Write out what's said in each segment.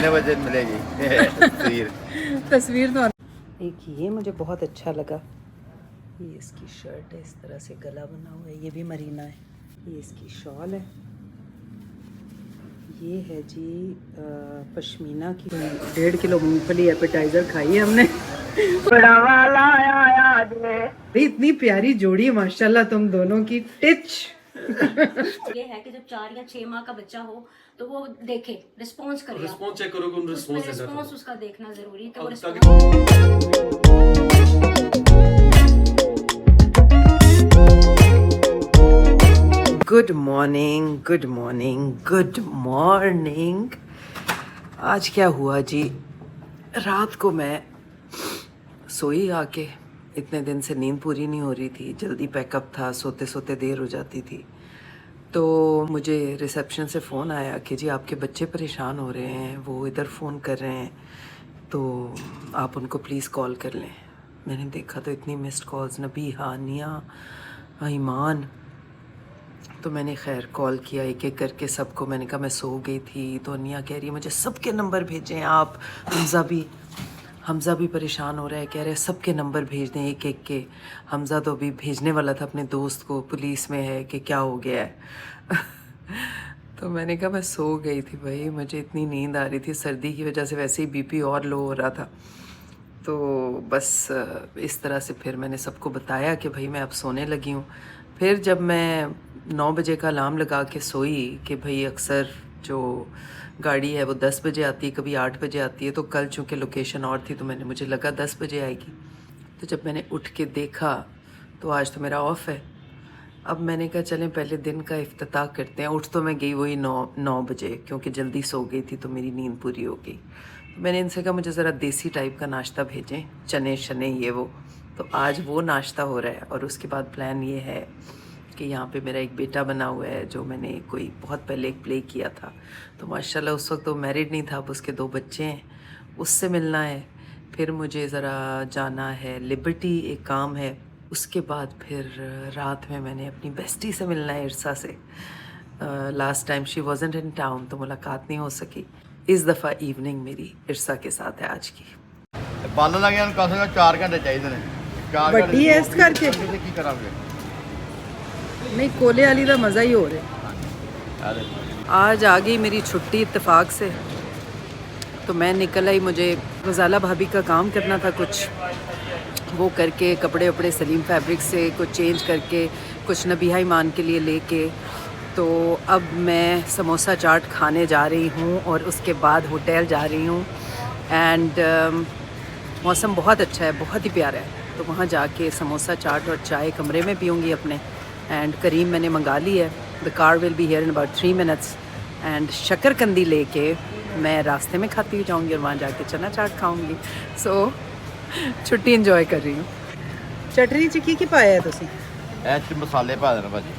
कितने बजे मिलेगी तस्वीर तो एक ये मुझे बहुत अच्छा लगा। ये इसकी शर्ट है, इस तरह से गला बना हुआ है, ये भी मरीना है। ये इसकी शॉल है। ये है जी पश्मीना की। 1.5 किलो मूंगफली एपेटाइजर खाई है हमने। बड़ा वाला आया जे। इतनी प्यारी जोड़ी है माशाल्लाह तुम दोनों की। टिच ये है कि जब 4 या 6 माह का बच्चा हो तो वो देखे, रिस्पॉन्स करे, रिस्पॉन्स चेक करो कि रिस्पॉन्स उसका देखना जरूरी है कि वो response. Good morning, good morning, good morning. आज क्या हुआ जी, रात को मैं सोई आके, इतने दिन से नींद पूरी नहीं हो रही थी, जल्दी पैकअप था, सोते सोते देर हो जाती थी। तो मुझे रिसेप्शन से फ़ोन आया कि जी आपके बच्चे परेशान हो रहे हैं, वो इधर फ़ोन कर रहे हैं, तो आप उनको प्लीज़ कॉल कर लें। मैंने देखा तो इतनी मिस्ड कॉल्स, नबीहा, निया, ईमान। तो मैंने खैर कॉल किया एक एक करके सबको। मैंने कहा मैं सो गई थी, तो निया कह रही है मुझे सबके नंबर भेजें आप। हमज़ा भी परेशान हो रहा है, कह रहे हैं सबके नंबर भेज दें एक एक के। हमज़ा तो अभी भेजने वाला था अपने दोस्त को, पुलिस में है, कि क्या हो गया है। तो मैंने कहा मैं सो गई थी भाई, मुझे इतनी नींद आ रही थी, सर्दी की वजह से वैसे ही बीपी और लो हो रहा था। तो बस इस तरह से फिर मैंने सबको बताया कि भाई मैं अब सोने लगी हूँ। फिर जब मैं 9 बजे का अलार्म लगा के सोई कि भाई अक्सर जो गाड़ी है वो 10 बजे आती है, कभी 8 बजे आती है, तो कल चूँकि लोकेशन और थी तो मुझे लगा 10 बजे आएगी। तो जब मैंने उठ के देखा तो आज तो मेरा ऑफ है। अब मैंने कहा चलें पहले दिन का इफ्तिताह करते हैं। उठ तो मैं गई वही 9 बजे, क्योंकि जल्दी सो गई थी तो मेरी नींद पूरी हो गई। तो मैंने इनसे कहा मुझे ज़रा देसी टाइप का नाश्ता भेजें, चने शने ये वो। तो आज वो नाश्ता हो रहा है। और उसके बाद प्लान ये है कि यहाँ पे मेरा एक बेटा बना हुआ है जो मैंने कोई बहुत पहले एक प्ले किया था, तो माशाल्लाह उस वक्त वो मैरिड नहीं था, अब उसके 2 बच्चे हैं, उससे मिलना है। फिर मुझे ज़रा जाना है लिबर्टी, एक काम है। उसके बाद फिर रात में मैंने अपनी बेस्टी से मिलना है, इरसा से। Last time she wasn't in town तो मुलाकात नहीं हो सकी। इस दफ़ा इवनिंग मेरी इरसा के साथ है आज की। बल लगे कम से कम 4 घंटे चाहिए ने। 4 ਵੱਡੀ ਹੈ ਇਸ ਕਰਕੇ की करांगे नहीं, कोले वाली का मज़ा ही हो रहा है। आज आ गई मेरी छुट्टी इत्तेफाक से, तो मैं निकल आई। मुझे गज़ाला भाभी का काम करना था कुछ, वो करके कपड़े वपड़े सलीम फैब्रिक से कुछ चेंज करके कुछ नबीहा ईमान के लिए लेके, तो अब मैं समोसा चाट खाने जा रही हूँ और उसके बाद होटल जा रही हूँ। एंड मौसम बहुत अच्छा है, बहुत ही प्यारा है, तो वहाँ जाके समोसा चाट और चाय कमरे में पीऊँगी अपने। एंड करीम मैंने मंगा ली है, the car will be here in about 3 minutes. And शक्करकंदी लेके मैं रास्ते में खाती हुई जाऊँगी और वहाँ जाके चना चाट खाऊँगी। सो छुट्टी इंजॉय कर रही हूँ। चटनी च की पाया है तुसी? ऐ मसाले पा देना भाजी।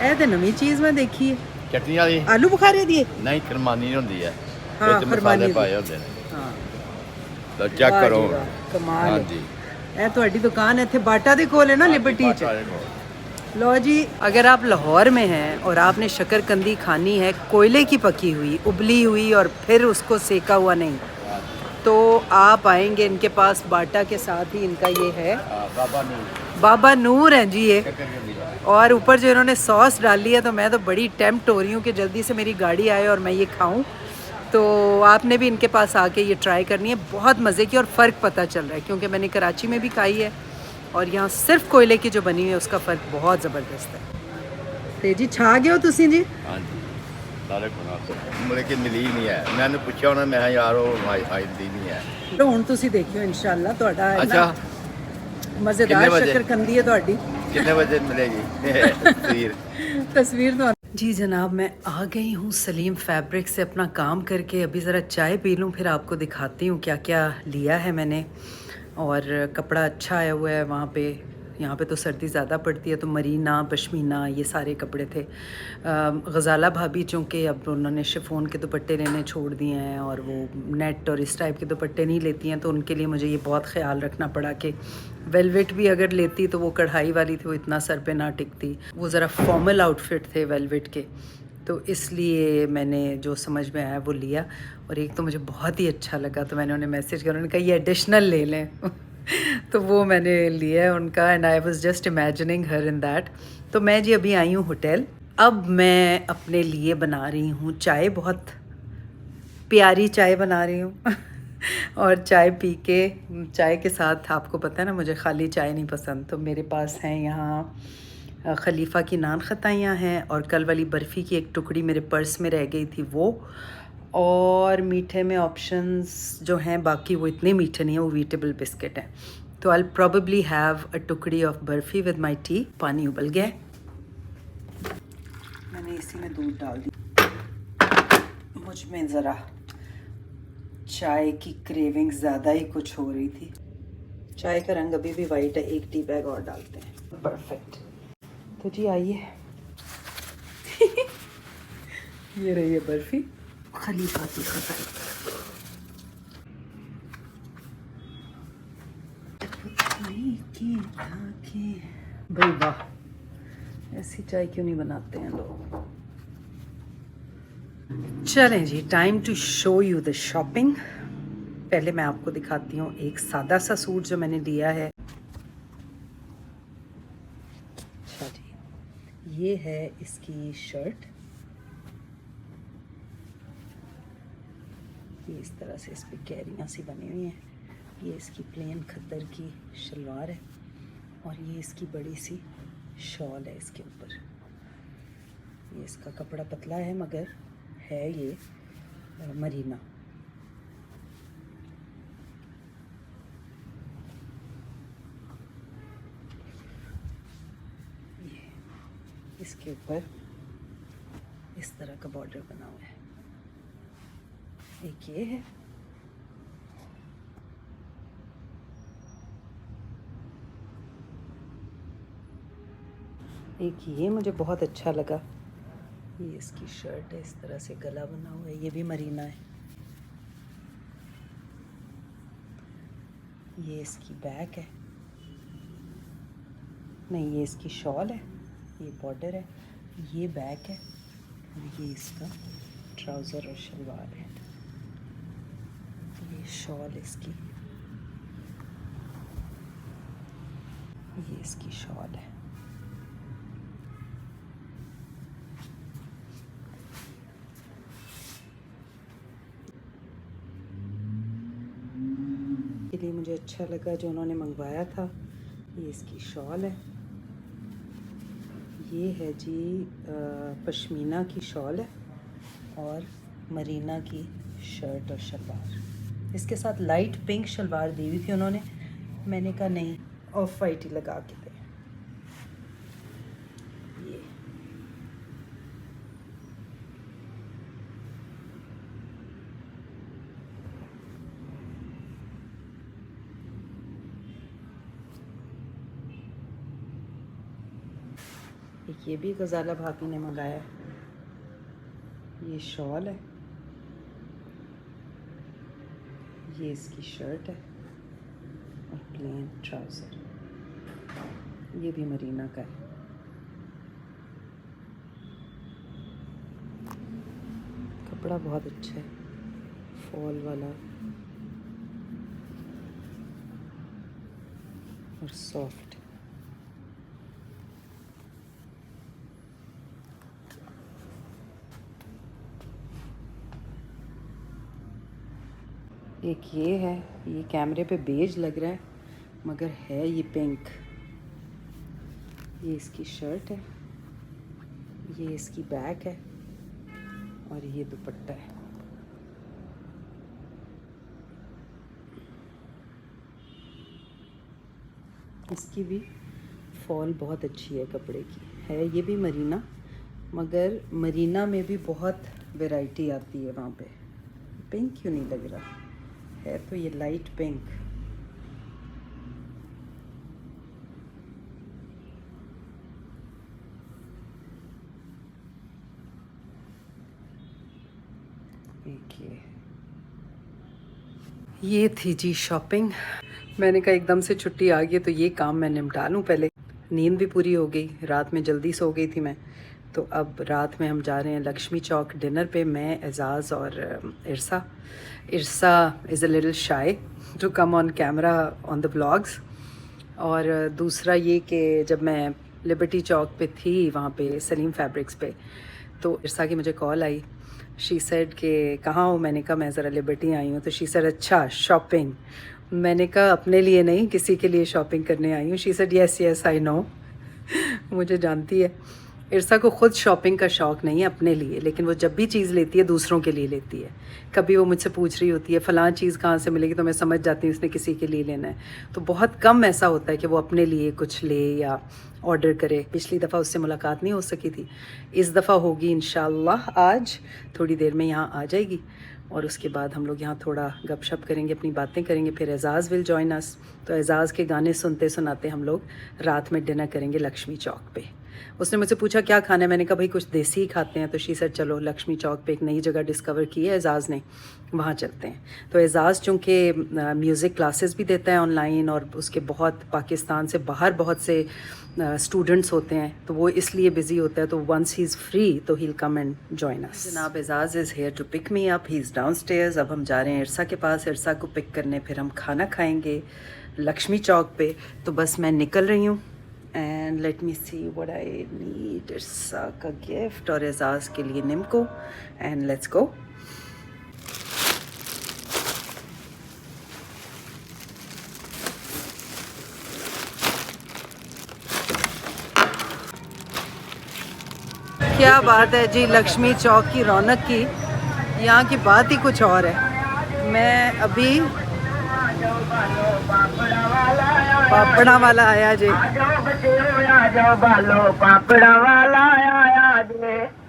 ਇਹ ਤੇ ਨਵੀਂ ਚੀਜ਼ ਮੈਂ ਦੇਖੀ ਹੈ। चटनी वाली ਆਲੂ ਬੁਖਾਰੇ ਦੀ ਹੈ? नहीं खरमानी होती है, हाँ, ਵਿੱਚ मसाले खरमानी पाए होते हैं। ਹਾਂ तो चेक वाह करो। जी वाह, कमाल हाँ है। जी, ਇਹ ਤੁਹਾਡੀ ਦੁਕਾਨ ਇੱਥੇ ਬਾਟਾ ਦੇ ਕੋਲ ਹੈ ਨਾ, ਲਿਬਰਟੀ ਚ। लो जी, अगर आप लाहौर में हैं और आपने शक्करकंदी खानी है कोयले की पकी हुई, उबली हुई और फिर उसको सेका हुआ नहीं, तो आप आएंगे इनके पास। बाटा के साथ ही इनका ये है बाबा नूर है जी ये। और ऊपर जो इन्होंने सॉस डाली है, तो मैं तो बड़ी टेम्प्ट हो रही हूँ कि जल्दी से मेरी गाड़ी आए और मैं ये खाऊं। तो आपने भी इनके पास आके ये ट्राई करनी है, बहुत मज़े की। और फ़र्क पता चल रहा है क्योंकि मैंने कराची में भी खाई है और यहाँ सिर्फ कोयले की जो बनी हुई है उसका फ़र्क बहुत ज़बरदस्त है। तो जी छा गए हो तुसी जी? हाँ जी, सारे खुना लेकिन मिली नहीं है। मैंने पूछा उन्होंने, मैं यार वो आईती नहीं है। तो हुण तुसी देखियो इंशाअल्लाह तुहाडा है अच्छा, ना मज़ेदार शक्करकंदी है तुहाडी। कितने बजे मिलेगी तस्वीर तो जी जनाब, मैं आ गई हूँ सलीम फैब्रिक से अपना काम करके। अभी ज़रा चाय पी लूँ, फिर आपको दिखाती हूँ क्या क्या लिया है मैंने। और कपड़ा अच्छा आया हुआ है वहाँ पे। यहाँ पे तो सर्दी ज़्यादा पड़ती है, तो मरीना, पश्मीना, ये सारे कपड़े थे। गज़ाला भाभी चूँकि अब उन्होंने शिफॉन के दुपट्टे लेने छोड़ दिए हैं और वो नेट और इस टाइप के दुपट्टे नहीं लेती हैं, तो उनके लिए मुझे ये बहुत ख्याल रखना पड़ा कि वेलवेट भी अगर लेती तो वो कढ़ाई वाली थी, वो इतना सर पे ना टिकती। वो ज़रा फॉर्मल आउटफिट थे वेलवेट के, तो इसलिए मैंने जो समझ में आया वो लिया। और एक तो मुझे बहुत ही अच्छा लगा तो मैंने उन्हें मैसेज किया, उन्होंने कहा ये एडिशनल ले लें तो वो मैंने लिया है उनका। And I was just imagining her in that. तो मैं जी अभी आई हूँ होटल। अब मैं अपने लिए बना रही हूँ चाय, बहुत प्यारी चाय बना रही हूँ और चाय पी के, चाय के साथ आपको पता है ना मुझे खाली चाय नहीं पसंद, तो मेरे पास हैं यहाँ खलीफा की नान खताइयाँ हैं और कल वाली बर्फ़ी की एक टुकड़ी मेरे पर्स में रह गई थी वो, और मीठे में ऑप्शंस जो हैं बाकी वो इतने मीठे नहीं हैं, वो वीटेबल बिस्किट हैं। तो आई प्रॉबली हैव अ टुकड़ी of barfi with my T. पानी उबल गया, मैंने इसी में दूध डाल दी। मुझ में ज़रा चाय की क्रेविंग ज़्यादा ही कुछ हो रही थी। चाय का रंग अभी भी वाइट है, एक टी बैग और डालते हैं। परफेक्ट। तो जी आइए ये रही है बर्फ़ी खलीफा की खताई। भाई वाह, ऐसी चाय क्यों नहीं बनाते हैं लोग। चलें जी, time to show you the shopping. पहले मैं आपको दिखाती हूँ एक सादा सा सूट जो मैंने लिया है। अच्छा जी, ये है इसकी शर्ट, ये इस तरह से इस पर कैरियाँ सी बनी हुई हैं। ये इसकी प्लेन खद्दर की शलवार है और ये इसकी बड़ी सी शॉल है इसके ऊपर। ये इसका कपड़ा पतला है मगर है ये मरीना। ये इसके ऊपर इस तरह का बॉर्डर बना हुआ है। एक ये है, एक ये मुझे बहुत अच्छा लगा। ये इसकी शर्ट है, इस तरह से गला बना हुआ है, ये भी मरीना है। ये इसकी बैक है, नहीं ये इसकी शॉल है, ये बॉर्डर है, ये बैक है और ये इसका ट्राउज़र और शलवार है। ये शॉल इसकी, ये इसकी शॉल है। के लिए मुझे अच्छा लगा जो उन्होंने मंगवाया था। ये इसकी शॉल है, ये है जी पश्मीना की शॉल है और मरीना की शर्ट और शलवार। इसके साथ लाइट पिंक शलवार दी हुई थी उन्होंने, मैंने कहा नहीं ऑफ वाइट ही लगा के दे। एक ये भी गज़ाला भाभी ने मंगाया है। ये शॉल है, ये इसकी शर्ट है और प्लेन ट्राउज़र, ये भी मरीना का है। कपड़ा बहुत अच्छा है, फॉल वाला और सॉफ्ट। एक ये है, ये कैमरे पे बेज लग रहा है मगर है ये पिंक। ये इसकी शर्ट है, ये इसकी बैक है और ये दुपट्टा है। इसकी भी फॉल बहुत अच्छी है कपड़े की, है ये भी मरीना, मगर मरीना में भी बहुत वैरायटी आती है वहाँ पे। पिंक क्यों नहीं लग रहा है, तो ये लाइट पिंक। ये थी जी शॉपिंग। मैंने कहा एकदम से छुट्टी आ गई तो ये काम मैं निपटा लूँ पहले। नींद भी पूरी हो गई, रात में जल्दी सो गई थी मैं, तो अब रात में हम जा रहे हैं लक्ष्मी चौक डिनर पे, मैं, एजाज़ और Irsa. Irsa is a little shy to come on camera on the vlogs. और दूसरा ये कि जब मैं लिबर्टी चौक पे थी वहाँ पे सलीम फैब्रिक्स पे, तो इरसा की मुझे कॉल आई। शी सेड कि कहाँ हो? मैंने कहा मैं ज़रा लिबर्टी आई हूँ। तो शी सेड अच्छा शॉपिंग। मैंने कहा अपने लिए नहीं, किसी के लिए शॉपिंग करने आई हूँ। She said yes yes I know. मुझे जानती है। इरसा को ख़ुद शॉपिंग का शौक़ नहीं है अपने लिए, लेकिन वो जब भी चीज़ लेती है दूसरों के लिए लेती है। कभी वो मुझसे पूछ रही होती है फ़लाँ चीज़ कहाँ से मिलेगी, तो मैं समझ जाती हूँ उसने किसी के लिए लेना है। तो बहुत कम ऐसा होता है कि वो अपने लिए कुछ ले या ऑर्डर करे। पिछली दफ़ा उससे मुलाकात नहीं हो सकी थी, इस दफ़ा होगी इंशाल्लाह। आज थोड़ी देर में यहाँ आ जाएगी और उसके बाद हम लोग यहाँ थोड़ा गपशप करेंगे, अपनी बातें करेंगे। फिर एजाज़ विल जॉइन अस। तो एजाज़ के गाने सुनते सुनाते हम लोग रात में डिनर करेंगे लक्ष्मी चौक पे। उसने मुझसे पूछा क्या खाना है, मैंने कहा भाई कुछ देसी ही खाते हैं। तो शी सेड चलो लक्ष्मी चौक पे एक नई जगह डिस्कवर की है एजाज़ ने, वहाँ चलते हैं। तो एजाज़ चूँकि म्यूज़िक क्लासेस भी देता है ऑनलाइन और उसके बहुत पाकिस्तान से बाहर बहुत से स्टूडेंट्स होते हैं, तो वो इसलिए बिज़ी होता है। तो वंस ही इज़ फ्री तो he will come and join us. जनाब Ejaz is here to pick me up, he is downstairs. अब हम जा रहे हैं इरसा के पास, इरसा को पिक करने। फिर हम खाना खाएंगे लक्ष्मी चौक पे। तो बस मैं निकल रही हूँ। And let me see what I need. Irsa का गिफ्ट और एजाज़ के लिए निम्को। And let's go. क्या बात है जी, लक्ष्मी चौक की रौनक की, यहाँ की बात ही कुछ और है। मैं अभी पापड़ा वाला आया जी,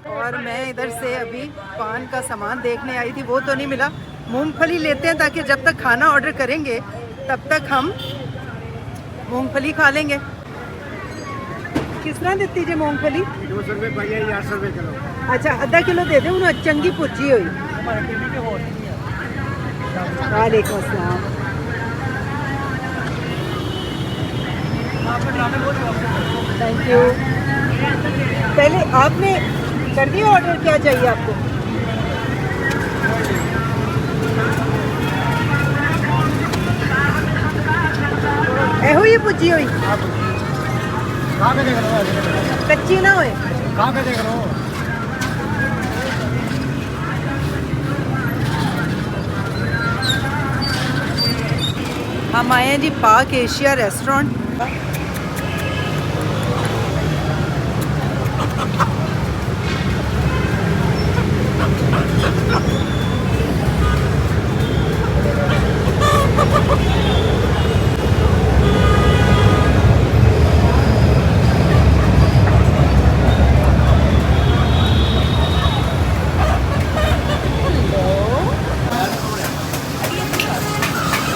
और मैं इधर से अभी पान का सामान देखने आई थी, वो तो नहीं मिला। मूंगफली लेते हैं ताकि जब तक खाना ऑर्डर करेंगे तब तक हम मूंगफली खा लेंगे। किस तरह देती जी मूंगफली? 200 रुपये पाइए, 800 रुपये किलो। अच्छा आधा किलो दे दे, उन्हें चंगी पुची हुई। वालेकुम अस्सलाम। Thank you. पहले आपने कर दिया ऑर्डर, क्या चाहिए आपको? एहो ये पुजी हुई, कहाँ पे देख रहे हो? कच्ची ना होए। कहाँ पे देख रहे हो? हम आए हैं जी पाक एशिया रेस्टोरेंट।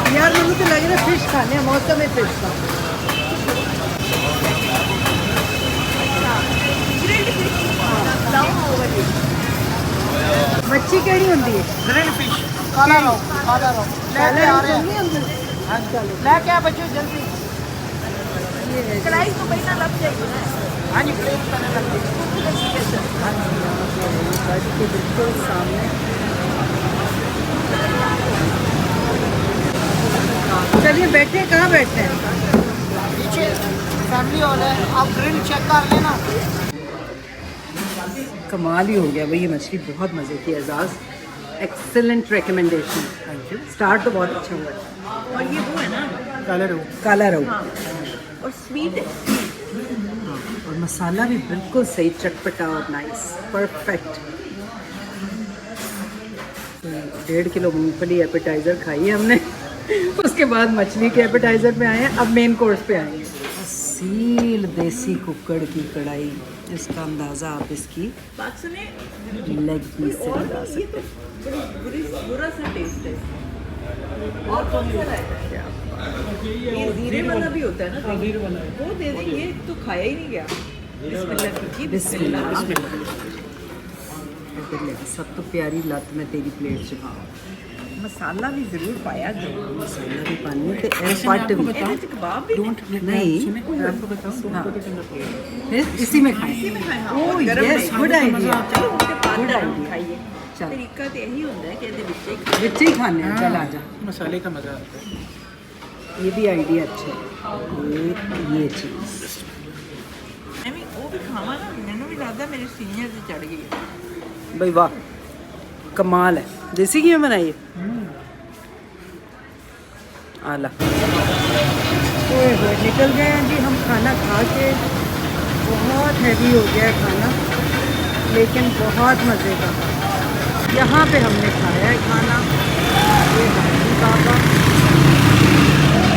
यार मुझे तो लग रहा है फिश खाने हैं, मौसम है फिश का। मच्छी केड़ी होंदी है? ग्रिल्ड फिश, काला रहो, काला रहो। लेके आ रहे हैं। हाँ जी, लेके आ बच्चों जल्दी। कढ़ाई तो महीना लग जाएगी ना। हाँ जी, प्लेट करने लग गई। हाँ जी, के बिल्कुल सामने। चलिए बैठे, कहाँ बैठते हैं? पीछे फैमिली हॉल है, आप ग्रिल चेक कर लेना। कमाल ही हो गया भाई, ये मछली बहुत मज़े की। Ejaz excellent recommendation, thank you. Start तो बहुत अच्छा हुआ है। और ये वो है ना, काले रहो। काला रहू। और स्वीट है। और मसाला भी बिल्कुल सही, चटपटा और नाइस, परफेक्ट। 1.5 किलो मूंगफली एपेटाइज़र खाई है हमने। उसके बाद मछली के एपेटाइज़र पे आए हैं, अब मेन कोर्स पे आएंगे। असील देसी कुकड़ की कढ़ाई, इसका अंदाज़ा आप इसकी लेग पीस से लगा सकते हैं। बुरा सा टेस्ट है। और कौन सा है? ये जीरे वाला भी होता है ना, जीरे वाला वो दे दें, ये तो खाया ही नहीं गया। बिस्मिल्लाह कीजिए, बिस्मिल्लाह। बिस्मिल्लाह। इधर ले, सब तो प्यारी लत में तेरी प्लेट चुका। मसाला भी जरूर पाया करो। मसाला भी पानी ते पट भी ਇਹਦੇ ਚ कबाब भी नहीं, मैं आपको बताऊं, हाँ, फिर इसी में खाएं। ओह यस, गुड आइडिया, चलो उसके बाद गुड गरम आइडिया। खाइए। चल। तरीका तो यही होता है कि ਇਹਦੇ ਵਿੱਚ ਹੀ बच्चे ही खाने हैं, चल आजा। मसाले का मजा आता है। ये भी आइडिया अच्छा है, ये चीज़ ਮੈਂ ਵੀ ਉਹ ਵੀ ਖਾਵਾਂ ਨਾ, ਮੈਨੂੰ ਵੀ ਲੱਗਦਾ ਮੇਰੇ ਸੀਨੀਅਰ ਤੇ ਚੜ ਗਈ ਹੈ। भाई वाह, कमाल है। देसी घी में बनाइए, आला। ओए होए, निकल गए हैं जी हम खाना खा के। बहुत हैवी हो गया है खाना, लेकिन बहुत मज़े का। यहाँ पे हमने खाया है खाना, ये हाजी बाबा।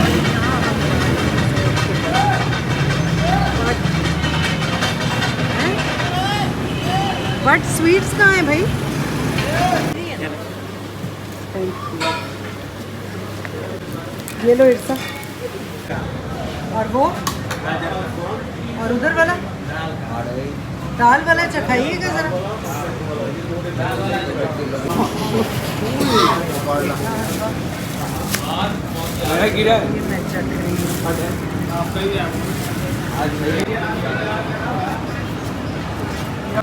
और यहाँ हम बट स्वीट्स कहाँ हैं भाई? Thank you. ये लो इरसा। और वो और उधर वाला दाल वाला चखाइएगा जरा। ये मैं चख रही हूँ।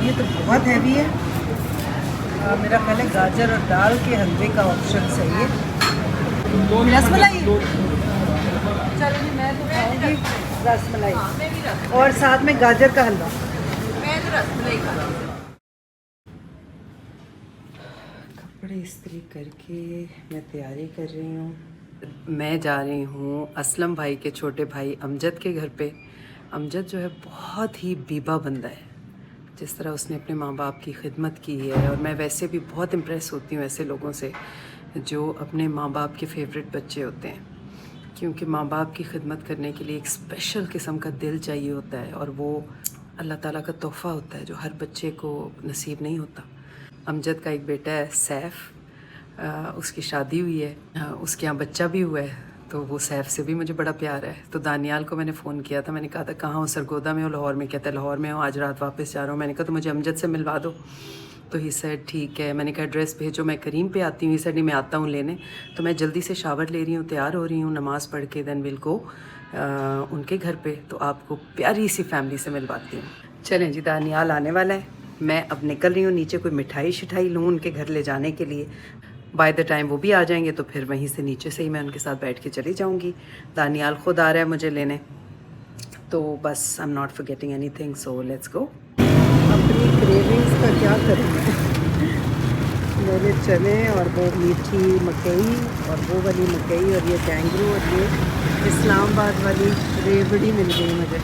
ये तो बहुत हैवी है। मेरा ख्याल है गाजर और दाल के हलवे का ऑप्शन सही है। रसमलाई, चलो जी मैं तो खाऊंगी रसमलाई और साथ में गाजर का हलवा। मैं तो रसमलाई खा रहा हूँ। कपड़े इस्त्री करके मैं तैयारी कर रही हूँ। मैं जा रही हूँ असलम भाई के छोटे भाई अमजद के घर पे। अमजद जो है बहुत ही बीबा बंदा है, जिस तरह उसने अपने माँ बाप की खिदमत की है। और मैं वैसे भी बहुत इम्प्रेस होती हूँ ऐसे लोगों से जो अपने माँ बाप के फेवरेट बच्चे होते हैं, क्योंकि माँ बाप की खिदमत करने के लिए एक स्पेशल किस्म का दिल चाहिए होता है, और वो अल्लाह ताला का तोहफ़ा होता है जो हर बच्चे को नसीब नहीं होता। अमजद का एक बेटा है सैफ़, उसकी शादी हुई है, उसके यहाँ बच्चा भी हुआ है, तो वो सैफ़ से भी मुझे बड़ा प्यार है। तो दानियाल को मैंने फ़ोन किया था, मैंने कहा था कहाँ हो? सरगोदा में हो, लाहौर में? कहता है लाहौर में हो, आज रात वापस जा रहा हूँ। मैंने कहा तो मुझे अमजद से मिलवा दो। तो ही सेड ठीक है। मैंने कहा एड्रेस भेजो, मैं करीम पे आती हूँ। ही सेड नहीं, मैं आता हूँ लेने। तो मैं जल्दी से शावर ले रही हूँ, तैयार हो रही हूँ, नमाज़ पढ़ के देन विल गो उनके घर पे। तो आपको प्यारी सी फैमिली से मिलवाती हूँ। चलें जी, दानियाल आने वाला है, मैं अब निकल रही हूँ नीचे, कोई मिठाई शिठाई लूँ उनके घर ले जाने के लिए। बाय द टाइम वो भी आ जाएंगे तो फिर वहीं से नीचे से ही मैं उनके साथ बैठ के चली जाऊँगी। दानियाल ख़ुद आ रहा है मुझे लेने, तो बस I am not forgetting anything, so let's go. अपनी क्रेविंग्स का क्या करूँ मैं? मेरे चने और वो मीठी मकई और वो वाली मकई और ये कैंगरू और ये इस्लामाबाद वाली रेवड़ी मिल गई मुझे,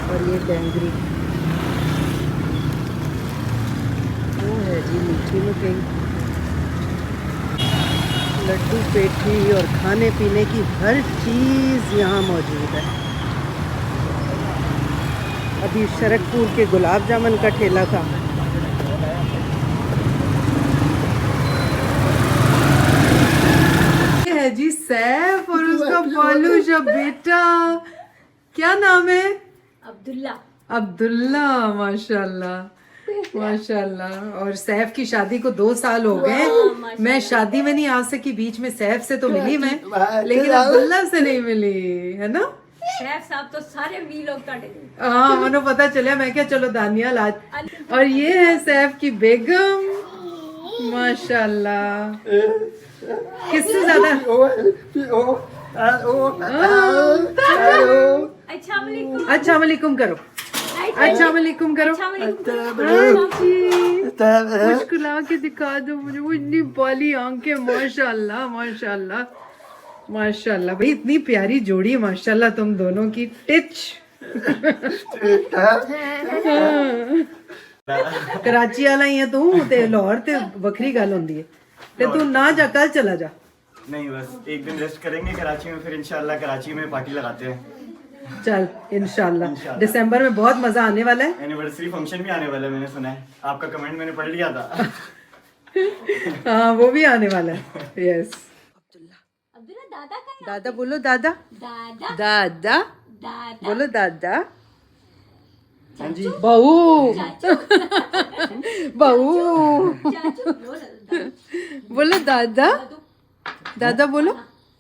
और ये डैंगरी, वो है जी मीठी मकई, लड्डू पेठी और खाने पीने की हर चीज़ यहाँ मौजूद है। अभी शरकपुर के गुलाब जामुन का ठेला था। ये है जी सैफ और उसका बालूशा बेटा, क्या नाम है? अब्दुल्ला। अब्दुल्ला, माशाल्लाह माशाल्लाह। और सैफ की शादी को 2 साल हो गए। मैं शादी में नहीं आ सकी, बीच में सैफ से तो मिली मैं, लेकिन अब्दुल्ला से नहीं मिली, है ना? शेफ साहब तो सारे वी लोग काटे। हाँ, मनो पता चला, मैं क्या चलो दानियाल आज। और ये है सैफ की बेगम, माशाल्लाह। किससे ज्यादा अच्छा वालेकुम करो, अच्छा वालेकुम करो। मुस्कुरा के दिखा दो मुझे, वो इतनी बाली आंखें, माशाल्लाह माशाल्लाह माशाल्लाह। भाई इतनी प्यारी जोड़ी माशाल्लाह तुम दोनों की। टिच कराची वाला ही है तू, ते लाहौर ते वखरी गल होंदी है। ते तू ना जा, कल चला जा। नहीं, बस एक दिन रेस्ट करेंगे कराची में, फिर इंशाल्लाह कराची में पार्टी लगाते हैं। चल इंशाल्लाह दिसंबर में बहुत मजा आने वाला है। एनिवर्सरी फंक्शन भी आने वाला है, मैंने सुना है, आपका कमेंट मैंने पढ़ लिया था। हाँ, वो भी आने वाला है। यस। अब्दुल्ला दादा का दादा बोलो, दादा दादा दादा दादा बोलो, दादा हाँ जी, बहू चाचू बहू चाचू बोल बोलो दादा, दादा बोलो।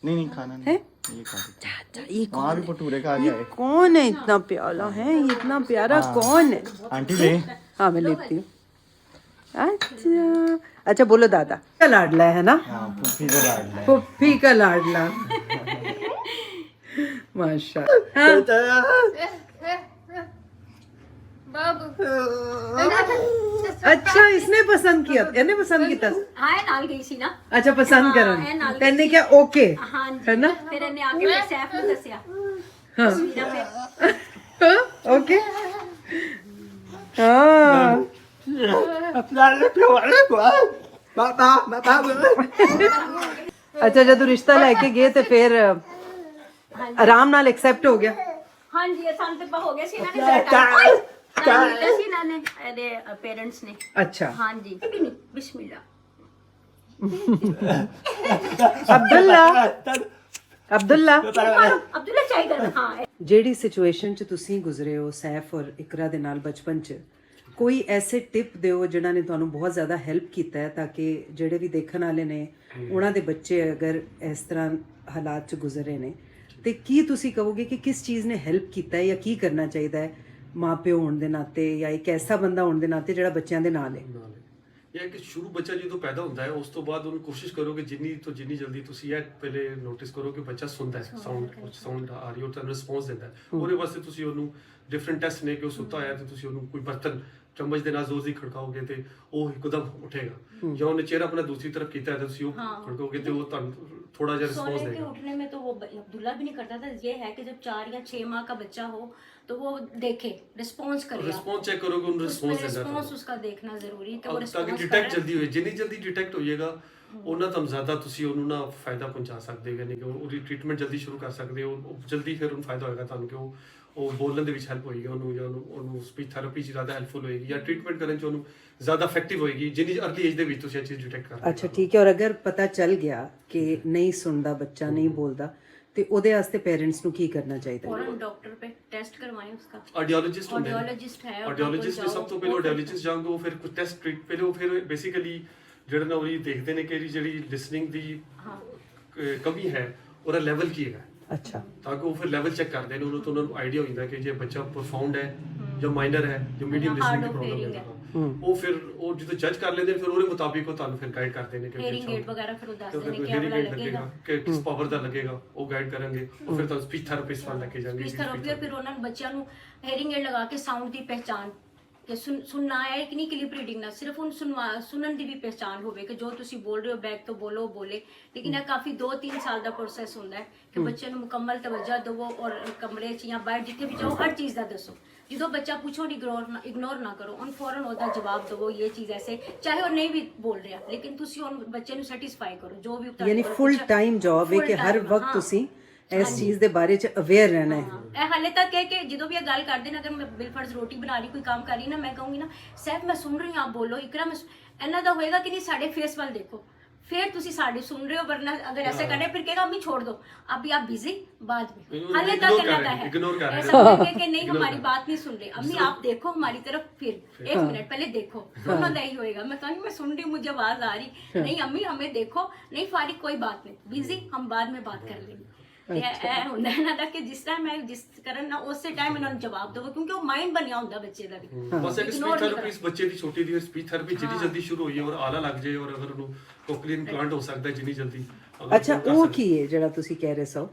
नहीं खाना है ये खा दादा, ये वहाँ भी भटूरे खा के आए। कौन है इतना प्यारा है? ये इतना प्यारा कौन है? आंटी ले हाँ मैं लेती हूँ। अच्छा अच्छा, बोलो दादा का लाडला है ना? हाँ पुप्पी का लाडला है। पुप्पी का लाडला। माशाल्लाह। अच्छा इसने पसंद किया, ਇਹਨੇ पसंद ਕੀਤਾ? ਹਾਂ ਇਹ ਨਾਲ ਗਈ ਸੀ ਨਾ। अच्छा पसंद हाँ, करन ਇਹ ਨਾਲ ਤੈਨੇ ਕਿਹਾ ओके ਹਾਂ ਜੀ है ना? ਫਿਰ ਇਹਨੇ ਆ ਕੇ ਸੈਫ ਨੂੰ ਦੱਸਿਆ हाँ ਤਸਵੀਰਾਂ ਫਿਰ ओके हाँ अच्छा जब रिश्ता लेके गए तो फिर आराम नाल एक्सेप्ट हो गया। ਹਾਂ ਜੀ ਇਹ ਸਾਨੂੰ ਤੇ ਹੋ ਗਿਆ ਸੀ ਇਹਨਾਂ ਨੇ ਦਿੱਤਾ ਸੀ ਇਹਨਾਂ ਨੇ ਇਹਦੇ ਪੇਰੈਂਟਸ ਨੇ। अच्छा ਹਾਂ ਜੀ ਬਿਸਮਿਲ੍ਲਾ। अब्दुल्ला अब्दुल्ला ਅਬਦੁੱਲਾ ਚਾਹੀ ਕਰ ਹਾਂ। ਜਿਹੜੀ ਸਿਚੁਏਸ਼ਨ 'ਚ ਤੁਸੀਂ ਗੁਜ਼ਰੇ ਹੋ ਸੈਫ ਔਰ ਇਕਰਾ ਦੇ ਨਾਲ ਬਚਪਨ 'ਚ, ਕੋਈ ਐਸੇ ਟਿਪ ਦਿਓ ਜਿਨ੍ਹਾਂ ਨੇ ਤੁਹਾਨੂੰ ਬਹੁਤ ਜ਼ਿਆਦਾ ਹੈਲਪ ਕੀਤਾ ਹੈ ਤਾਂ ਕਿ ਜਿਹੜੇ ਵੀ ਦੇਖਣ ਵਾਲੇ ਨੇ ਉਹਨਾਂ ਦੇ ਬੱਚੇ ਅਗਰ ਇਸ ਤਰ੍ਹਾਂ ਹਾਲਾਤ 'ਚ ਗੁਜ਼ਰੇ ਨੇ ਤੇ ਕੀ ਤੁਸੀਂ ਕਹੋਗੇ ਕਿ ਕਿਸ ਚੀਜ਼ ਨੇ ਹੈਲਪ ਕੀਤਾ ਹੈ ਜਾਂ ਕੀ ਕਰਨਾ ਚਾਹੀਦਾ ਹੈ ਮਾਂ ਪਿਓ ਹੋਣ ਦੇ ਨਾਤੇ ਜਾਂ ਇੱਕ ਐਸਾ ਬੰਦਾ ਹੋਣ ਦੇ ਨਾਤੇ ਜਿਹੜਾ ਬੱਚਿਆਂ ਦੇ ਨਾਲ ਹੈ? ਇਹ ਕਿ ਸ਼ੁਰੂ ਬੱਚਾ ਜਦੋਂ ਪੈਦਾ ਹੁੰਦਾ ਹੈ ਉਸ ਤੋਂ ਬਾਅਦ ਉਹਨੂੰ ਕੋਸ਼ਿਸ਼ ਕਰੋ ਕਿ ਜਿੰਨੀ ਤੋਂ ਜਿੰਨੀ ਜਲਦੀ ਤੁਸੀਂ ਇਹ ਪਹਿਲੇ ਨੋਟਿਸ ਕਰੋ ਕਿ ਬੱਚਾ ਸੁਣਦਾ ਹੈ, ਸਾਊਂਡ ਆ ਰਹੀ ਹੈ ਤਾਂ ਰਿਸਪੌਂਸ ਦਿੰਦਾ ਹੈ। ਉਹਦੇ ਵਾਸਤੇ ਤੁਸੀਂ ਉਹਨੂੰ ਡਿਫਰੈਂਟ ਟੈਸਟ ਨੇ ਕਿ ਉਹ ਸੁੱਤਾ ਹੋਇਆ ਤੇ ਤੁਸੀਂ ਉਹਨੂੰ ਕੋਈ ਬਰਤਨ ਚਮਚ ਦੇ ਨਾਲ ਜ਼ੋਰ ਦੀ ਖੜਕਾਓਗੇ ਤੇ ਉਹ ਇੱਕਦਮ ਉੱਠੇਗਾ, ਜਾਂ ਉਹਨੇ ਚਿਹਰਾ ਆਪਣਾ ਦੂਸਰੀ ਤਰਫ ਕੀਤਾ ਹੈ ਤੇ ਤੁਸੀਂ ਉਹ ਖੜਕਾਓਗੇ ਤੇ ਉਹ ਤੁਹਾਨੂੰ थोड़ा सा रिस्पॉन्स सोने के देगा। उठने में तो वो अब्दुल्ला भी नहीं करता था। ये है कि जब 4 या 6 माह का बच्चा हो तो वो देखे रिस्पॉन्स करे, रिस्पॉन्स चेक करोगे उन रिस्पॉन्स देना रिस्पॉन्स उसका देखना जरूरी कि वो ताकि रिस्पॉन्स डिटेक्ट जल्दी होए, जिन्नी जल्दी डिटेक्ट होइएगा ਉਹਨਾਂ ਤੋਂ ਜ਼ਿਆਦਾ ਤੁਸੀਂ ਉਹਨੂੰ ਨਾ ਫਾਇਦਾ ਪਹੁੰਚਾ ਸਕਦੇ ਹੋ, ਯਾਨੀ ਕਿ ਉਹਦੀ ਟ੍ਰੀਟਮੈਂਟ ਜਲਦੀ ਸ਼ੁਰੂ ਕਰ ਸਕਦੇ ਹੋ, ਉਹ ਜਲਦੀ ਫਿਰ ਉਹਨੂੰ ਫਾਇਦਾ ਹੋਏਗਾ ਤੁਹਾਨੂੰ ਕਿ ਉਹ ਬੋਲਣ ਦੇ ਵਿੱਚ ਹੈਲਪ ਹੋਏਗੀ ਉਹਨੂੰ, ਜਾਂ ਉਹਨੂੰ ਸਪੀਚ ਥੈਰੇਪੀ 'ਚ ਜ਼ਿਆਦਾ ਹੈਲਪਫੁਲ ਹੋਏਗੀ, ਜਾਂ ਟ੍ਰੀਟਮੈਂਟ ਕਰਨ 'ਚ ਉਹਨੂੰ ਜ਼ਿਆਦਾ ਇਫੈਕਟਿਵ ਹੋਏਗੀ ਜਿੰਨੀ ਅਰਲੀ ਏਜ ਦੇ ਵਿੱਚ ਤੁਸੀਂ ਇਹ ਚੀਜ਼ ਡਿਟੈਕਟ ਕਰ। ਅੱਛਾ ਠੀਕ ਹੈ। ਔਰ ਅਗਰ ਪਤਾ ਚੱਲ ਗਿਆ ਕਿ ਨਹੀਂ ਸੁਣਦਾ ਬੱਚਾ, ਨਹੀਂ ਬੋਲਦਾ, ਤੇ ਉਹਦੇ ਵਾਸਤੇ पेरेंट्स ਨੂੰ ਕੀ ਕਰਨਾ ਚਾਹੀਦਾ? फौरन डॉक्टर पे टेस्ट करवाएं उसका। ऑडियोलॉजिस्ट होंगे, ऑडियोलॉजिस्ट है, ऑडियोलॉजिस्ट ने सब तो पहले ऑडियोलॉजिस्ट जाओगे, फिर कुछ टेस्ट ट्रीट पहले वो फिर बेसिकली ਜਿਹੜਾ ਨਾ ਉਹ ਦੇਖਦੇ ਨੇ ਕਿ ਜਿਹੜੀ ਲਿਸਨਿੰਗ ਦੀ ਕਮੀ ਹੈ ਉਹਦਾ ਲੈਵਲ ਕੀ ਹੈਗਾ। ਅੱਛਾ ਤਾਂ ਕਿ ਉਹ ਫਿਰ ਲੈਵਲ ਚੈੱਕ ਕਰਦੇ ਨੇ, ਉਹਨਾਂ ਨੂੰ ਆਈਡੀਆ ਹੋ ਜਾਂਦਾ ਕਿ ਜੇ ਬੱਚਾ ਪ੍ਰੋਫਾਊਂਡ ਹੈ ਜਾਂ ਮਾਈਨਰ ਹੈ ਜਾਂ ਮੀਡੀਅਮ ਲਿਸਨਿੰਗ ਦੀ ਪ੍ਰੋਬਲਮ ਹੈ। ਉਹ ਫਿਰ ਉਹ ਜਦੋਂ ਜੱਜ ਕਰ ਲੈਂਦੇ ਫਿਰ ਉਹਦੇ ਮੁਤਾਬਿਕ ਉਹ ਤੁਹਾਨੂੰ ਫਿਰ ਗਾਈਡ ਕਰਦੇ ਨੇ ਕਿ हेयरिंग एड वगैरह फिर वो ਦੱਸਦੇ ਨੇ ਕਿ hearing ਵਾਲਾ aid ਲੱਗੇਗਾ ਕਿ ਕਿਸ ਪਾਵਰ ਦਾ ਲੱਗੇਗਾ, ਉਹ ਗਾਈਡ ਕਰਨਗੇ। ਉਹ ਫਿਰ ਤੁਹਾਨੂੰ ਸਪੀਚ ਥੈਰੇਪਿਸਟ ਵੱਲ ਲੈ ਕੇ ਜਾਣਗੇ। ਇਸ ਤਰ੍ਹਾਂ ਫਿਰ ਉਹਨਾਂ ਨੂੰ ਬੱਚਿਆਂ ਨੂੰ हेयरिंग एड ਲਗਾ ਕੇ ਸਾਊਂਡ ਦੀ ਪਹਿਚਾਨ ਕਿ ਸੁਣਨਾ ਹੈ ਕਿ ਨਹੀਂ, ਕਲਿਪ ਰੀਡਿੰਗ ਨਾ ਸਿਰਫ ਉਹਨੂੰ ਸੁਣਨ ਦੀ ਵੀ ਪਹਿਚਾਨ ਹੋਵੇ ਕਿ ਜੋ ਤੁਸੀਂ ਬੋਲ ਰਹੇ ਹੋ ਬੈਕ ਤੋਂ ਬੋਲੋ ਬੋਲੇ। ਲੇਕਿਨ ਇਹ ਕਾਫੀ 2-3 ਸਾਲ ਦਾ ਪ੍ਰੋਸੈਸ ਹੁੰਦਾ ਹੈ ਕਿ ਬੱਚੇ ਨੂੰ ਮੁਕੰਮਲ ਤਵੱਜਾ ਦਿਵੋ ਔਰ ਕਮਰੇ 'ਚ ਜਾਂ ਬਾਹਰ ਜਿੱਥੇ ਵੀ ਜਾਓ ਹਰ ਚੀਜ਼ ਦਾ ਦੱਸੋ। ਜਦੋਂ ਬੱਚਾ ਪੁੱਛੋ ਇਗਨੋਰ ਨਾ ਕਰੋ, ਉਹਨੂੰ ਫੌਰਨ ਉਹਦਾ ਜਵਾਬ ਦਿਵੋ ਇਹ ਚੀਜ਼ ਐਸੇ, ਚਾਹੇ ਉਹ ਨਹੀਂ ਵੀ ਬੋਲ ਰਿਹਾ ਲੇਕਿਨ ਤੁਸੀਂ ਉਹਨੂੰ ਬੱਚੇ ਨੂੰ ਸੈਟੀਸਫਾਈ ਕਰੋ ਜੋ ਵੀ ਯਾਨੀ ਫੁੱਲ ਟਾਈਮ ਜੌਬ ਹੈ ਕਿ ਹਰ ਵਕਤ ਤੁਸੀਂ ਇਸ ਚੀਜ਼ ਦੇ ਬਾਰੇ 'ਚ ਅਵੇਅਰ ਰਹਿਣਾ ਹੈ। ਇਹ ਹਾਲੇ ਤੱਕ ਹੈ ਕਿ ਜਦੋਂ ਵੀ ਇਹ ਗੱਲ ਕਰਦੇ ਨਾ, ਅਗਰ ਮੈਂ ਬਿਲਫਰਜ਼ ਰੋਟੀ ਬਣਾ ਰਹੀ ਕੋਈ ਕੰਮ ਕਰ ਰਹੀ ਨਾ, ਮੈਂ ਕਹੂੰਗੀ ਨਾ ਸੈਫ ਮੈਂ ਸੁਣ ਰਹੀ ਹਾਂ ਆਪ ਬੋਲੋ, ਇਕਰਾ ਮੈਂ ਇਹਨਾਂ ਦਾ ਹੋਏਗਾ ਕਿ ਨਹੀਂ ਸਾਡੇ ਫੇਸ ਵੱਲ ਦੇਖੋ, फिर तुसी साड़ी सुन रहे हो, वरना अगर ऐसे करने फिर कहेगा अम्मी छोड़ दो अभी आप बिजी बाद में। हाले तक कहना है ऐसा कहेंगे कि नहीं हमारी बात नहीं सुन रहे, अम्मी आप देखो हमारी तरफ, फिर 1 मिनट पहले देखो, दोनों का ही होएगा। मैं कहूँगी मैं सुन रही हूँ, मुझे आवाज आ रही नहीं, अम्मी हमें देखो, नहीं फारिग कोई बात नहीं, बिजी हम बाद में बात कर लेंगे। ਹੁੰਦਾ ਇਹਨਾਂ ਦਾ ਕਿ ਜਿਸ ਟਾਈਮ ਮੈਂ ਜਿਸ ਕਰਨ ਨਾ ਉਸੇ ਟਾਈਮ ਇਹਨਾਂ ਨੂੰ ਜਵਾਬ ਦੇਵੋ, ਕਿਉਂਕਿ ਉਹ ਮਾਈਂਡ ਬਣਿਆ ਹੁੰਦਾ ਬੱਚੇ ਦਾ ਵੀ। ਬਸ ਇੱਕ ਸਪੀਚ ਥੈਰੇਪੀ ਬੱਚੇ ਦੀ ਛੋਟੀ ਦੀ ਸਪੀਚ ਥੈਰੇਪੀ ਜਿੰਨੀ ਜਲਦੀ ਸ਼ੁਰੂ ਹੋਈ ਔਰ ਆਲਾ ਲੱਗ ਜਾਏ, ਔਰ ਅਗਰ ਉਹਨੂੰ ਕੋਕਲੀਅਰ ਇੰਪਲਾਂਟ ਹੋ ਸਕਦਾ ਜਿੰਨੀ ਜਲਦੀ। ਅੱਛਾ ਉਹ ਕੀ ਹੈ ਜਿਹੜਾ ਤੁਸੀਂ ਕਹਿ ਰਹੇ ਸੋ?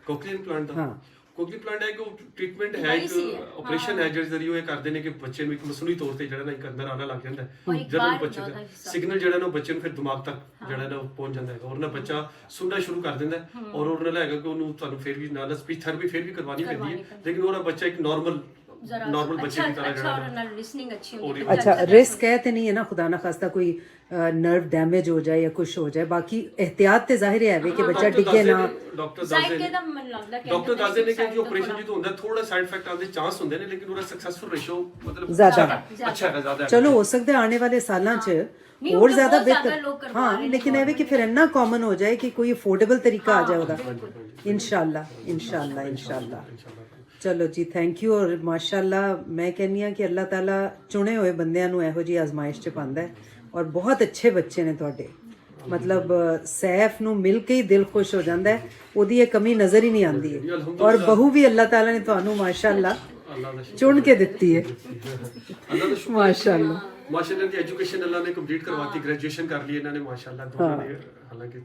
ਕੋਕਲੀਅਰ ਇੰਪਲਾਂਟ ਦਾ ਕੋਕਲੀਅਰ ਇੰਪਲਾਂਟ ਹੈ ਕਿ ਉਹ ਟ੍ਰੀਟਮੈਂਟ ਹੈ, ਇੱਕ ਆਪਰੇਸ਼ਨ ਹੈ ਜਿਹਦੇ ਜ਼ਰੀਏ ਉਹ ਇਹ ਕਰਦੇ ਨੇ ਕਿ ਬੱਚੇ ਨੂੰ ਇੱਕ ਮਸਨੂਈ ਤੌਰ ਤੇ ਜਿਹੜਾ ਨਾ ਇੱਕ ਅੰਦਰ ਆਲਾ ਲੱਗ ਜਾਂਦਾ ਹੈ, ਜਦੋਂ ਬੱਚੇ ਦਾ ਸਿਗਨਲ ਜਿਹੜਾ ਨਾ ਬੱਚੇ ਨੂੰ ਫਿਰ ਦਿਮਾਗ ਤੱਕ ਜਿਹੜਾ ਨਾ ਪਹੁੰਚ ਜਾਂਦਾ ਹੈ ਔਰ ਨਾ ਬੱਚਾ ਸੁਣਨਾ ਸ਼ੁਰੂ ਕਰ ਦਿੰਦਾ ਔਰ ਉਹਨੇ ਲੱਗਾ ਕਿ ਉਹਨੂੰ ਤੁਹਾਨੂੰ ਫਿਰ ਵੀ ਨਾਲ ਸਪੀਚ ਥੈਰੇਪੀ ਫਿਰ ਵੀ ਕਰਵਾਉਣੀ ਪੈਂਦੀ ਹੈ, ਲੇਕਿਨ ਉਹਦਾ ਬੱਚਾ ਇੱਕ ਨਾਰਮਲ ਬੱਚੇ ਦੀ ਤਰ੍ਹਾਂ ਜਿਹੜਾ ਲਿਸਨਿੰਗ ਅੱਛੀ ਹੁੰਦੀ है। अच्छा रिस्क है तो नहीं है ना खुदा ना खास्ता कोई नर्व डैमेज हो जाए या कुछ हो जाए, बाकी एहतियात ते जाहिर है कि बच्चा डिगे ना। ਡਾਕਟਰ ਦੱਸਦੇ ਨੇ ਕਿ ਆਪਰੇਸ਼ਨ ਜਦੋਂ ਹੁੰਦਾ ਥੋੜਾ ਸਾਈਡ ਇਫੈਕਟ ਆਉਣ ਦੇ ਚਾਂਸ ਹੁੰਦੇ ਨੇ, ਲੇਕਿਨ ਉਹਦਾ ਸਕਸੈਸਫੁਲ ਰੇਸ਼ੋ ਮਤਲਬ ज्यादा ਅੱਛਾ ਹੈ, ਜ਼ਿਆਦਾ चलो हो सकता है आने वाले सालों च और ज्यादा बेहतर। हाँ लेकिन ये कि फिर इतना कॉमन हो जाए कि कोई अफोर्डेबल तरीका आ जाए ਉਹਦਾ। इंशाल्लाह इंशाल्लाह इंशाल्लाह। ਚਲੋ ਜੀ ਥੈਂਕ ਯੂ। ਔਰ ਮਾਸ਼ਾਅੱਲਾ ਮੈਂ ਕਹਿੰਦੀ ਹਾਂ ਕਿ ਅੱਲਾਹ ਤਾਲਾ ਚੁਣੇ ਹੋਏ ਬੰਦਿਆਂ ਨੂੰ ਇਹੋ ਜਿਹੀ ਆਜ਼ਮਾਇਸ਼ 'ਚ ਪਾਉਂਦਾ ਹੈ ਔਰ ਬਹੁਤ ਅੱਛੇ ਬੱਚੇ ਨੇ ਤੁਹਾਡੇ ਮਤਲਬ ਸੈਫ ਨੂੰ ਮਿਲ ਕੇ ਹੀ ਦਿਲ ਖੁਸ਼ ਹੋ ਜਾਂਦਾ ਹੈ ਉਹਦੀ ਇਹ ਕਮੀ ਨਜ਼ਰ ਹੀ ਨਹੀਂ ਆਉਂਦੀ ਹੈ ਔਰ ਬਹੂ ਵੀ ਅੱਲਾਹ ਤਾਲਾ ਨੇ ਤੁਹਾਨੂੰ ਮਾਸ਼ਾਅੱਲਾ ਚੁਣ ਕੇ ਦਿੱਤੀ ਹੈ ਮਾਸ਼ਾਅੱਲਾ माशाल्लाह की एजुकेशन अल्लाह ने कंप्लीट करवाती ग्रेजुएशन कर ली इन्होंने माशाल्लाह दोनों ने हालांकि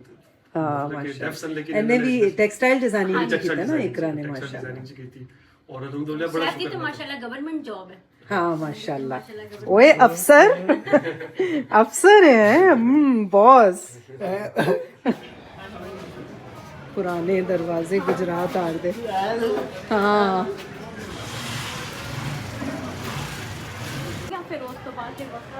हाँ माशाल्लाह लेकिन इन्हें भी टेक्सटाइल डिजाइनिंग की थी ना इकरा ने माशाल्लाह डिजाइनिंग की थी और अल्हम्दुलिल्लाह बड़ा सैफ की तो माशाल्लाह गवर्नमेंट जॉब है। हाँ माशाल्लाह ओए अफसर अफसर है बॉस पुराने दरवाजे गुजरात आ दे हाँ फिर उस तो बाद फिर वक्त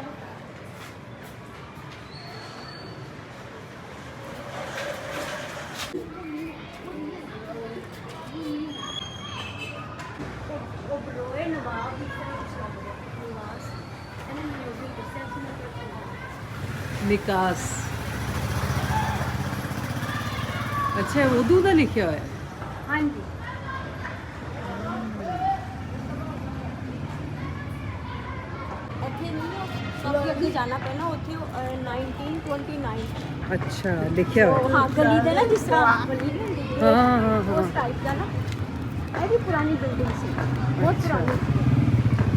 निकास अच्छा उर्दू का लिखा हुआ है हाँ जी ਅੱਗੇ ਜਾਣਾ ਪੈਣਾ ਉੱਥੇ 1929 अच्छा लिखा हुआ है ਹਾਂ ਗਲੀ ਦੇ ਨਾ ਜਿਸ ਤਰ੍ਹਾਂ ਗਲੀ ਨਹੀਂ ਹੁੰਦੀ हाँ हाँ हाँ हाँ ਉਸ ਟਾਈਪ ਦਾ ਨਾ ਇਹ ਵੀ ਪੁਰਾਣੀ ਬਿਲਡਿੰਗ ਸੀ ਬਹੁਤ ਪੁਰਾਣੀ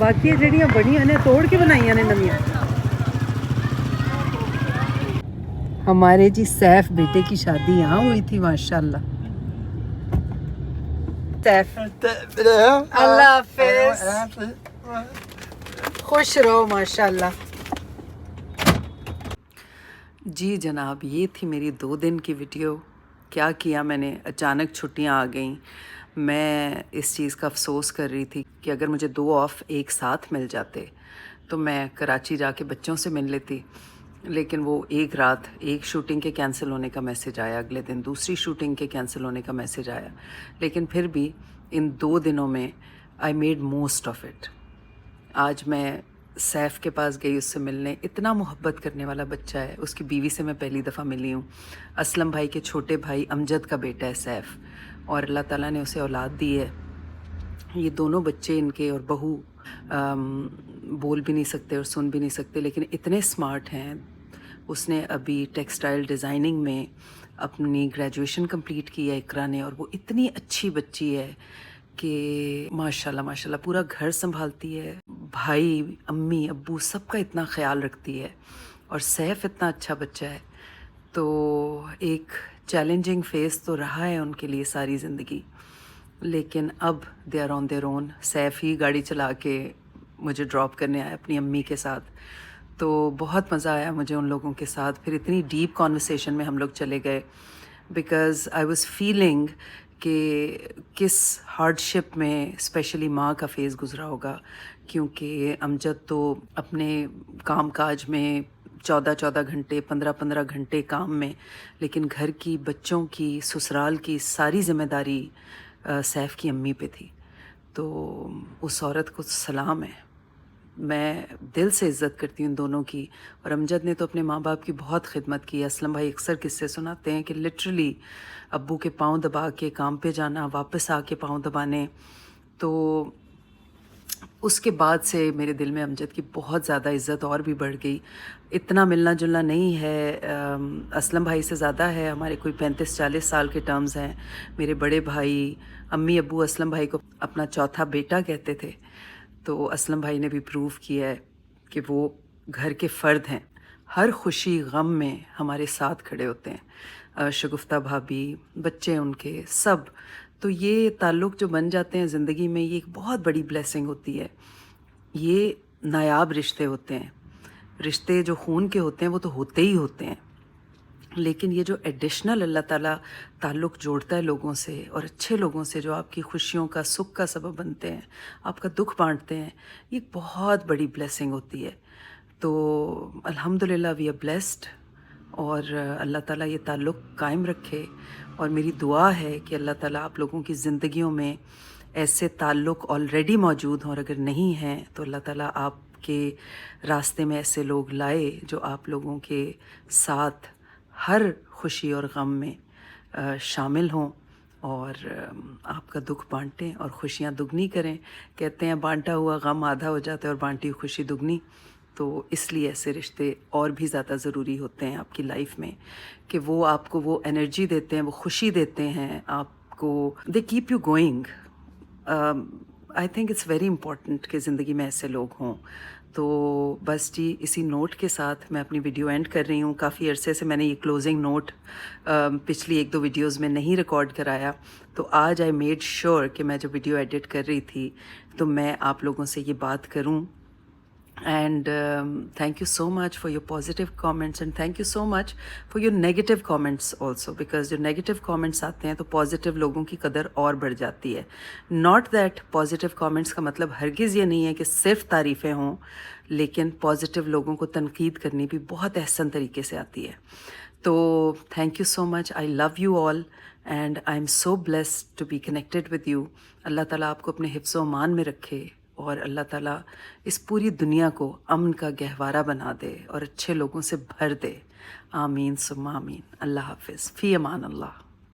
बाकी ये ਜਿਹੜੀਆਂ ਬਣੀਆਂ ਨੇ ਤੋੜ ਕੇ ਬਣਾਈਆਂ ਨੇ ਨਵੀਆਂ हमारे जी सैफ बेटे की शादी यहाँ हुई थी माशाल्लाह सैफ अल्लाह हाफिज खुश रहो माशाल्लाह जी जनाब ये थी मेरी 2 दिन की वीडियो क्या किया मैंने अचानक छुट्टियाँ आ गईं मैं इस चीज़ का अफसोस कर रही थी कि अगर मुझे 2 ऑफ एक साथ मिल जाते तो मैं कराची जाके बच्चों से मिल लेती लेकिन वो एक रात एक शूटिंग के कैंसिल होने का मैसेज आया अगले दिन दूसरी शूटिंग के कैंसिल होने का मैसेज आया लेकिन फिर भी इन 2 दिनों में I made most of it आज मैं सैफ के पास गई उससे मिलने इतना मोहब्बत करने वाला बच्चा है उसकी बीवी से मैं पहली दफ़ा मिली हूँ असलम भाई के छोटे भाई अमजद का बेटा है सैफ और अल्लाह ताला ने उसे औलाद दी है ये दोनों बच्चे इनके और बहू बोल भी नहीं सकते और सुन भी नहीं सकते लेकिन इतने स्मार्ट हैं उसने अभी टेक्सटाइल डिज़ाइनिंग में अपनी ग्रेजुएशन कंप्लीट की है इकरा ने और वो इतनी अच्छी बच्ची है कि माशाल्लाह माशाल्लाह पूरा घर संभालती है भाई अम्मी अब्बू सबका इतना ख्याल रखती है और सैफ इतना अच्छा बच्चा है तो एक चैलेंजिंग फेज़ तो रहा है उनके लिए सारी ज़िंदगी लेकिन अब they are on their own Saif ही गाड़ी चला के मुझे ड्रॉप करने आया अपनी अम्मी के साथ तो बहुत मज़ा आया मुझे उन लोगों के साथ फिर इतनी डीप कॉन्वर्सेशन में हम लोग चले गए बिकॉज़ आई वाज फीलिंग कि किस हार्डशिप में स्पेशली माँ का फेज़ गुज़रा होगा क्योंकि अमजद तो अपने कामकाज में 14-14 घंटे 15-15 घंटे काम में लेकिन घर की बच्चों की ससुराल की सारी ज़िम्मेदारी सैफ की अम्मी पे थी तो उस औरत को सलाम है मैं दिल से इज़्ज़त करती हूँ इन दोनों की और अमजद ने तो अपने माँ बाप की बहुत खिदमत की असलम भाई अक्सर किस्से सुनाते हैं कि लिटरली अब्बू के पाँव दबा के काम पे जाना वापस आके पाँव दबाने तो उसके बाद से मेरे दिल में अमजद की बहुत ज़्यादा इज़्ज़त और भी बढ़ गई इतना मिलना जुलना नहीं है असलम भाई से ज़्यादा है हमारे कोई 35-40 साल के टर्म्स हैं मेरे बड़े भाई अम्मी अब्बू असलम भाई को अपना चौथा बेटा कहते थे तो असलम भाई ने भी प्रूव किया है कि वो घर के फ़र्द हैं हर खुशी गम में हमारे साथ खड़े होते हैं शगुफ्ता भाभी बच्चे उनके सब तो ये ताल्लुक़ जो बन जाते हैं ज़िंदगी में ये एक बहुत बड़ी ब्लेसिंग होती है ये नायाब रिश्ते होते हैं रिश्ते जो खून के होते हैं वो तो होते ही होते हैं लेकिन ये जो एडिशनल अल्लाह ताला ताल्लुक़ जोड़ता है लोगों से और अच्छे लोगों से जो आपकी खुशियों का सुख का सबब बनते हैं आपका दुख बांटते हैं ये बहुत बड़ी ब्लेसिंग होती है तो अल्हम्दुलिल्लाह वी आर ब्लेस्ड और अल्लाह ताला ये ताल्लुक़ कायम रखे और मेरी दुआ है कि अल्लाह ताला आप लोगों की ज़िंदगियों में ऐसे ताल्लुक़ ऑलरेडी मौजूद हों और अगर नहीं हैं तो अल्लाह ताला आपके रास्ते में ऐसे लोग लाए जो आप लोगों के साथ हर खुशी और गम में शामिल हों और आपका दुख बांटें और खुशियाँ दुगनी करें कहते हैं बांटा हुआ गम आधा हो जाता है और बांटी हुई खुशी दुगनी तो इसलिए ऐसे रिश्ते और भी ज़्यादा ज़रूरी होते हैं आपकी लाइफ में, कि वो आपको वो एनर्जी देते हैं, वो खुशी देते हैं आपको, they keep you going. I think it's very important कि ज़िंदगी में ऐसे लोग हों। तो बस जी, इसी नोट के साथ मैं अपनी वीडियो एंड कर रही हूँ। काफ़ी अरसे से मैंने ये क्लोजिंग नोट पिछली 1-2 वीडियोज़ में नहीं रिकॉर्ड कराया, तो आज आई मेड श्योर कि मैं जब वीडियो एडिट कर रही थी तो मैं आप लोगों से ये बात करूँ। And thank you so much for your positive comments, and thank you so much for your negative comments also, because जो negative comments आते हैं तो positive लोगों की कदर और बढ़ जाती है। Not that positive comments का मतलब हरगिज़ ये नहीं है कि सिर्फ तारीफ़ें हों, लेकिन positive लोगों को तनकीद करनी भी बहुत एहसन तरीके से आती है। तो thank you so much, I love you all and I am so blessed to be connected with you। अल्लाह ताला आपको अपने हिफ्ज़ व अमान में रखे और अल्लाह ताला इस पूरी दुनिया को अमन का गहवारा बना दे और अच्छे लोगों से भर दे। आमीन सुम्मा आमीन। अल्लाह हाफिज़, फ़ी अमान अल्लाह।